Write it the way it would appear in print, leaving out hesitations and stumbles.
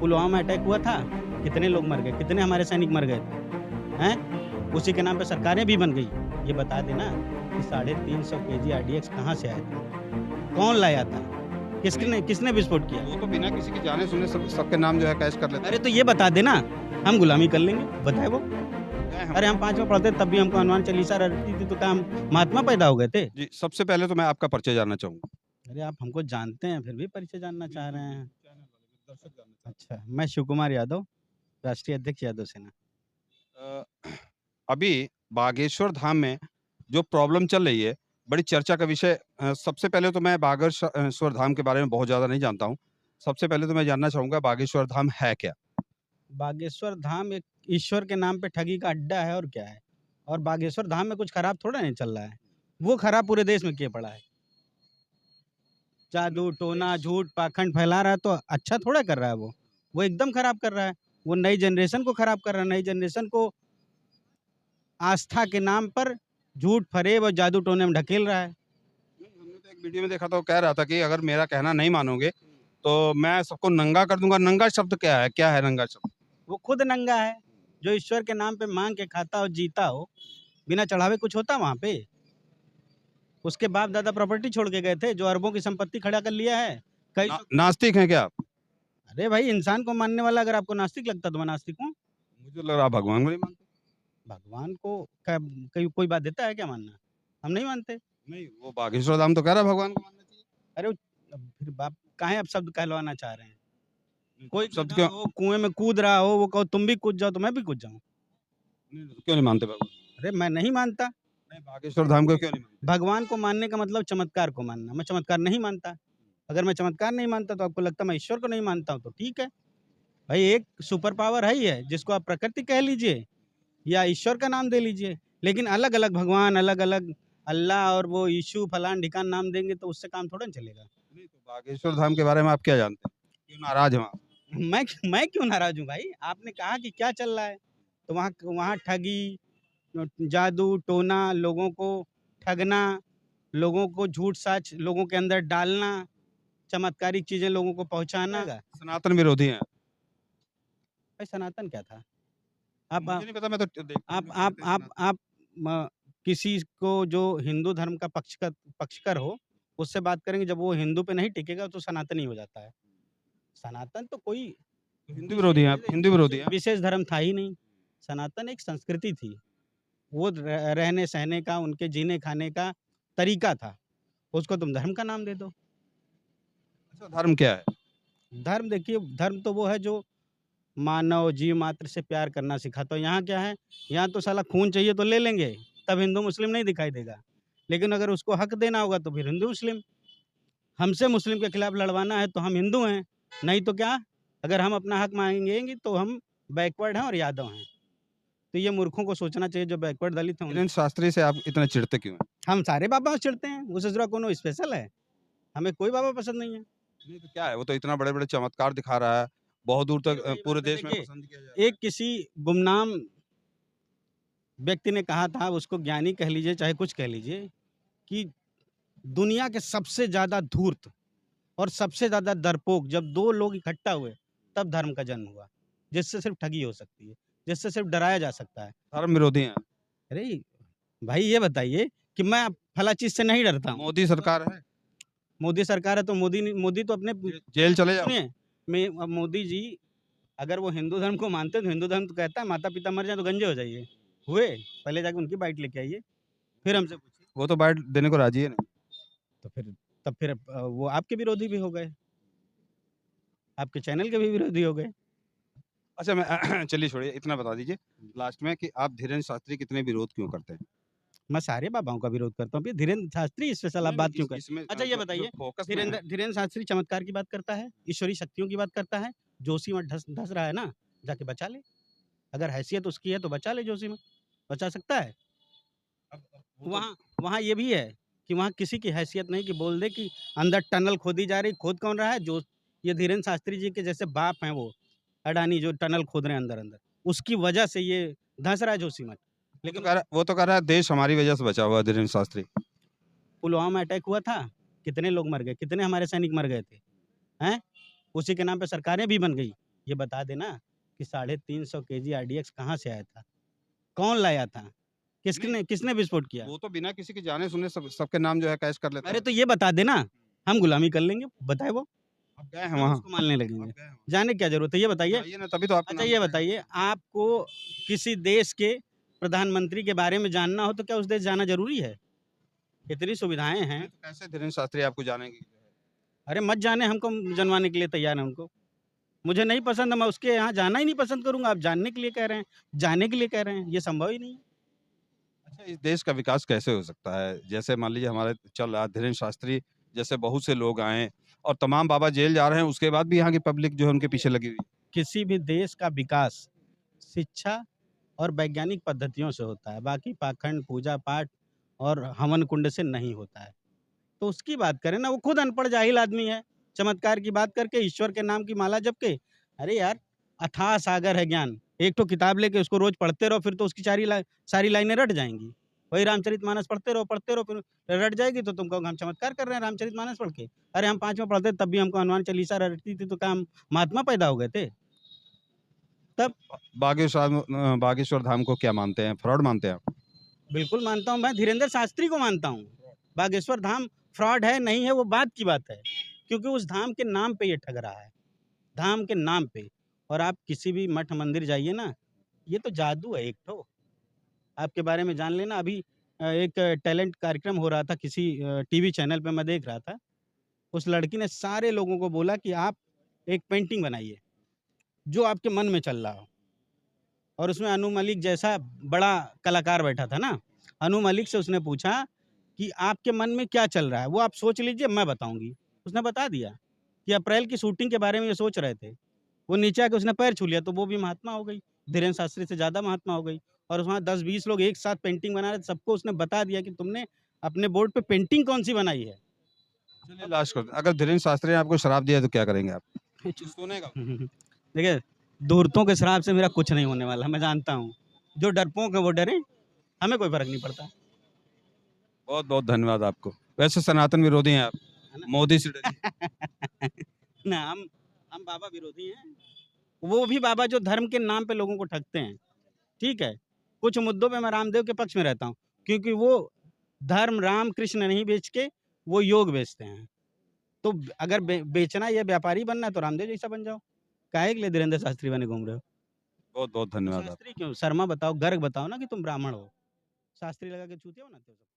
Pulwama attack हुआ था, कितने लोग मर गए, कितने हमारे सैनिक मर गए थे, हैं? उसी के नाम पे सरकारें भी बन गई। ये बता देना कि 350 केजी आरडीएक्स कहाँ से आया था? कौन लाया था? नहीं, किसने विस्फोट किया? वो तो बिना किसी के जाने सुने सबके नाम जो है कैश कर लेते अरे हैं। तो ये बता देना, हम गुलामी कर लेंगे, बताए वो। गए हम। अरे हम 5 में पढ़ते तब भी हमको हनुमान चालीसा रटती थी तो क्या हम महात्मा पैदा हो गए थे? जी, सबसे पहले तो मैं आपका परिचय जानना चाहूँगा। अरे आप हमको जानते हैं फिर भी परिचय जानना चाह रहे हैं। चैनल वाले दर्शक जानना चाहते अच्छा, मैं शिव कुमार यादव, राष्ट्रीय अध्यक्ष यादव सेना। हैं। अभी बागेश्वर धाम में जो प्रॉब्लम चल रही है, बड़ी चर्चा का विषय। सबसे पहले तो मैं बागेश्वर धाम के बारे में बहुत ज़्यादा नहीं जानता हूँ। सबसे पहले तो मैं जानना चाहूँगा बागेश्वर धाम है क्या? बागेश्वर धाम एक ईश्वर के नाम पे ठगी का अड्डा है और क्या है? और बागेश्वर धाम में कुछ खराब थोड़ा नहीं चल रहा है। वो खराब पूरे देश में किए पड़ा है। जादू, टोना, झूठ, पाखंड फैला रहा है तो अच्छा थोड़ा कर रहा है वो। वो एकदम खराब कर रहा है। वो नई जनरेशन को खराब कर रहा है। नई जनरेशन को आस्था के नाम पर झूठ, फरेब और जादू टोने में ढकेल रहा है। नहीं, हमने तो एक वीडियो में देखा था, वो कह रहा था कि अगर मेरा कहना नहीं मानोगे, तो मैं सबको नंगा कर दूँगा। नंगा शब्द क्या है? क्या है नंगा शब्द? वो खुद नंगा है। जो ईश्वर के नाम पे माँग के खाता हो, जीता हो, बिना चढ़ावे कुछ होता वहाँ पे? उसके बाप-दादा प्रॉपर्टी छोड़ के गए थे, जो अरबों की संपत्ति खड़ा कर लिया है। कई ना सौ नास्तिक हैं क्या आप? अरे भाई इंसान को मानने वाला अगर आपको नास्तिक लगता तो मैं नास्तिक हूँ। मुझे लग रहा है आप भगवान को नहीं मानते। भगवान को क्या कोई बात देता है क्या मानना? हम नहीं मानते। नहीं, वो बागेश्वर धाम तो कह रहा है भगवान को मानना चाहिए। अरे अब फिर बाप काहे आप शब्द कहलवाना चाह रहे हैं? नहीं, तो कोई आप शब्द गधा क्यों हो, कुएँ में कूद रहा हो, वो कहो तुम भी कूद जाओ तो मैं भी कूद जाऊँ। क्यों नहीं मानते भगवान? अरे मैं नहीं मानता। नहीं, बागेश्वर धाम को क्यों नहीं मानते? भगवान को मानने का मतलब चमत्कार को मानना। मैं चमत्कार नहीं मानता। अगर मैं चमत्कार नहीं मानता तो आपको लगता मैं ईश्वर को नहीं मानता हूँ तो ठीक है। भाई एक सुपर पावर है ही है, जिसको आप प्रकृति कह लीजिए या ईश्वर का नाम दे लीजिए। लेकिन अलग-अलग भगवान, अलग-अलग अल्लाह और वो यीशु फलान ढिकान नाम देंगे तो उससे काम थोड़ा ना चलेगा। नहीं, तो बागेश्वर धाम के बारे में आप क्या जानते हैं? क्यों नाराज़ हैं आप? मैं क्यों नाराज़ हूँ भाई? आपने कहा कि क्या चल रहा है? तो वहाँ वहाँ ठगी, जादू, टोना, लोगों को ठगना, लोगों को झूठ-सच लोगों के अंदर डालना, चमत्कारिक चीज़ें लोगों को पहुँचाना। सनातन विरोधी हैं। भाई सनातन क्या था? आप मुझे नहीं पता, मैं तो देखता हूँ आप न्यूज़ आप कहते हैं आप आप म किसी को जो हिंदू धर्म का पक्षकर हो, उससे बात करेंगे जब वो हिंदू पे नहीं टिकेगा तो सनातनी हो जाता है। सनातन तो कोई हिंदू विरोधी हैं आप, हिंदू विरोधी हैं। विशेष धर्म था ही नहीं। सनातन एक संस्कृति थी। वो रहने-सहने का, उनके जीने-खाने का तरीका था। उसको तुम धर्म का नाम दे दो। अच्छा, धर्म क्या है? धर्म देखिए, धर्म तो वो है जो मानव जीव मात्र से प्यार करना सिखाता हो। यहाँ क्या है, यहाँ तो साला खून चाहिए तो ले लेंगे, तब हिंदू मुस्लिम नहीं दिखाई देगा। लेकिन अगर उसको हक देना होगा तो फिर हिंदू मुस्लिम। हमसे मुस्लिम के खिलाफ लड़वाना है तो हम हिंदू हैं, नहीं तो क्या? अगर हम अपना हक माँगेंगे तो हम बैकवर्ड हैं और यादव हैं। तो ये मूर्खों को सोचना चाहिए जो बैकवर्ड दलित हैं धीरेन्द्र शास्त्री से आप इतने चिढ़ते क्यों हैं? हम सारे बाबा से चिढ़ते हैं, उससे जुड़ा कोनो स्पेशल है? हमें कोई बाबा पसंद नहीं है। नहीं, तो क्या है, वो तो इतना बड़े-बड़े चमत्कार दिखा रहा है, बहुत दूर तक फिर वही पूरे बात है देश में देखिए, पसंद किया जा रहा है। एक किसी गुमनाम व्यक्ति ने कहा था, उसको ज्ञानी कह लीजिए चाहे कुछ कह लीजिए, कि दुनिया के सबसे ज़्यादा धूर्त और सबसे ज़्यादा डरपोक जब 2 लोग इकट्ठा हुए, तब धर्म का जन्म हुआ, जिससे सिर्फ़ ठगी हो सकती है, जिससे सिर्फ़ डराया जा सकता है। धर्म विरोधी हैं। अरे! भाई ये बताइए कि मैं फला चीज़ से नहीं डरता हूँ। मोदी सरकार है, मोदी सरकार है तो मोदी तो अपने जेल चले जाओ। सुनिए, अब मोदी जी अगर वो हिंदू धर्म को मानते हैं तो हिंदू धर्म तो कहता है माता-पिता मर जाएँ तो गंजे हो जाइए। हुए? पहले जाके उनकी बाइट लेके आइए, फिर हमसे पूछिए। वो तो बाइट देने को राज़ी है नहीं। तो फिर वो आपके विरोधी भी हो गए, आपके चैनल के भी विरोधी हो गए। अच्छा, मैं चलिए छोड़िए, इतना बता दीजिए लास्ट में कि आप धीरेन्द्र शास्त्री कितने विरोध क्यों करते हैं? मैं सारे बाबाओं का विरोध करता हूँ। फिर धीरेन्द्र शास्त्री स्पेशल आप नहीं, बात नहीं, क्यों कर इसमें अच्छा ये जो बताइए, फ़ोकस में है। धीरेन्द्र शास्त्री चमत्कार की बात करता है, ईश्वरीय शक्तियों की बात करता है, जोशीमठ धँस रहा है ना, जाके बचा ले। अगर हैसियत उसकी है तो बचा ले जोशीमठ, बचा सकता है। अब वो तो वहाँ वहाँ ये भी है कि वहाँ किसी की हैसियत नहीं कि बोल दे कि अंदर टनल खोदी जा रही, खोद कौन रहा है? जो ये धीरेन्द्र शास्त्री जी के जैसे बाप हैं वो, अडानी जो टनल खोद रहे हैं अंदर-अंदर, उसकी वजह से ये धँस रहा है जोशीमठ। लेकिन वो तो कह रहा है देश हमारी वजह से बचा हुआ है धीरेन्द्र शास्त्री। पुलवामा अटैक हुआ था, कितने लोग मर गए, कितने हमारे सैनिक मर गए थे, हैं? उसी के नाम पे सरकारें भी बन गई। ये बता देना कि 350 केजी आरडीएक्स कहाँ से आया था? कौन लाया था? नहीं, किसने विस्फोट किया? वो तो बिना किसी के जाने सुने सबके नाम जो है कैश कर लेता अरे है। तो ये बता देना, हम गुलामी कर लेंगे, बताए वो, आप गए हैं हम वहाँ? उसको मानने आप लगेंगे। गए हैं वहाँ? जाने की क्या ज़रूरत है, ये बताइए? जाइए ना तभी तो आपका अच्छा नाम ये बताएँगे। बताइए, आपको किसी देश के प्रधानमंत्री के बारे में जानना हो तो क्या उस देश जाना ज़रूरी है? इतनी सुविधाएँ नहीं हैं, तो कैसे धीरेन्द्र शास्त्री आपको जानेंगे जो है? अरे मत जाने हमको जनवाने के लिए तैयार हैं उनको। मुझे नहीं पसंद है, मैं उसके यहाँ जाना ही नहीं पसंद करूँगा, आप जानने के लिए कह रहे हैं, जाने के लिए कह रहे हैं, ये संभव ही नहीं है। अच्छा इस देश का विकास कैसे हो सकता है? जैसे मान लीजिए हमारे चल रहा है धीरेन्द्र शास्त्री जैसे बहुत से लोग आए और तमाम बाबा जेल जा रहे हैं, उसके बाद भी यहाँ की पब्लिक जो है उनके पीछे लगी हुई है। किसी भी देश का विकास शिक्षा और वैज्ञानिक पद्धतियों से होता है, बाकी पाखंड, पूजा-पाठ और हवन कुंड से नहीं होता है। तो उसकी बात करें ना, वो खुद अनपढ़ जाहिल आदमी है, चमत्कार की बात करके ईश्वर के नाम की माला जप के, अरे यार! अथाह सागर है ज्ञान, एक ठो किताब लेके उसको रोज़ पढ़ते रहो, फिर तो उसकी सारी लाइनें रट जाएँगी। वही रामचरितमानस पढ़ते रहो, फिर रट जाएगी तो तुम कहोगे हम चमत्कार कर रहे हैं रामचरितमानस पढ़ के। अरे हम 5वाँ पढ़ते तब भी हमको हनुमान चालीसा रटती थी, तो क्या हम महात्मा पैदा हो गए थे? तब बागेश्वर धाम को क्या मानते हैं? फ्रॉड मानते हैं आप? बिल्कुल मानता हूँ, मैं धीरेन्द्र शास्त्री को मानता हूँ। बागेश्वर धाम फ्रॉड है, नहीं है, वो बात की बात है। क्योंकि उस धाम के नाम पे ये ठग रहा है, धाम के नाम पे। और आप किसी भी मठ मंदिर जाइए ना, ये तो जादू है एक ठो। आपके बारे में जान लेना अभी एक टैलेंट कार्यक्रम हो रहा था किसी टीवी चैनल पे मैं देख रहा था। उस लड़की ने सारे लोगों को बोला कि आप एक पेंटिंग बनाइए, जो आपके मन में चल रहा हो। और उसमें अनु मलिक जैसा बड़ा कलाकार बैठा था ना, अनु मलिक से उसने पूछा कि आपके मन में क्या चल रहा है? वो आप सोच लीजिए मैं बताऊँगी। उसने बता दिया कि अप्रैल की शूटिंग के बारे में ये सोच रहे थे। वो नीचे आके उसने पैर छू लिया तो वो भी महात्मा हो गई। धीरेन्द्र शास्त्री से ज़्यादा महात्मा हो गई। और वहाँ 10-20 लोग एक साथ पेंटिंग बना रहे थे, सबको उसने बता दिया कि तुमने अपने बोर्ड पे पेंटिंग कौन-सी बनाई है। चलिए लास्ट क्वेश्चन अगर धीरेन्द्र शास्त्री ने आपको शराब दिया तो क्या करेंगे आप? चुप। सुनेगा? देखिए, धूर्तों के शराब से मेरा कुछ नहीं होने वाला, मैं जानता हूँ। जो डरपोक है वो डरें, हमें कोई फ़र्क नहीं पड़ता। बहुत-बहुत धन्यवाद आपको। वैसे सनातन विरोधी हैं आप, है ना? मोदी से डरिए। ना हम बाबा विरोधी हैं। वो भी बाबा जो धर्म के नाम पे लोगों को ठगते हैं, ठीक है? कुछ मुद्दों पे मैं रामदेव के पक्ष में रहता हूँ, क्योंकि वो धर्म राम कृष्ण नहीं बेच के वो योग बेचते हैं। तो अगर बेचना या व्यापारी बनना है तो रामदेव जैसा बन जाओ। काहे के लिए धीरेन्द्र शास्त्री बने घूम रहे हो? बहुत-बहुत तो धन्यवाद शास्त्री आपका। क्यों? शर्मा बताओ, गर्ग बताओ ना कि तुम ब्राह्मण हो। शास्त्री लगा के चूतिया बनाते हो सब।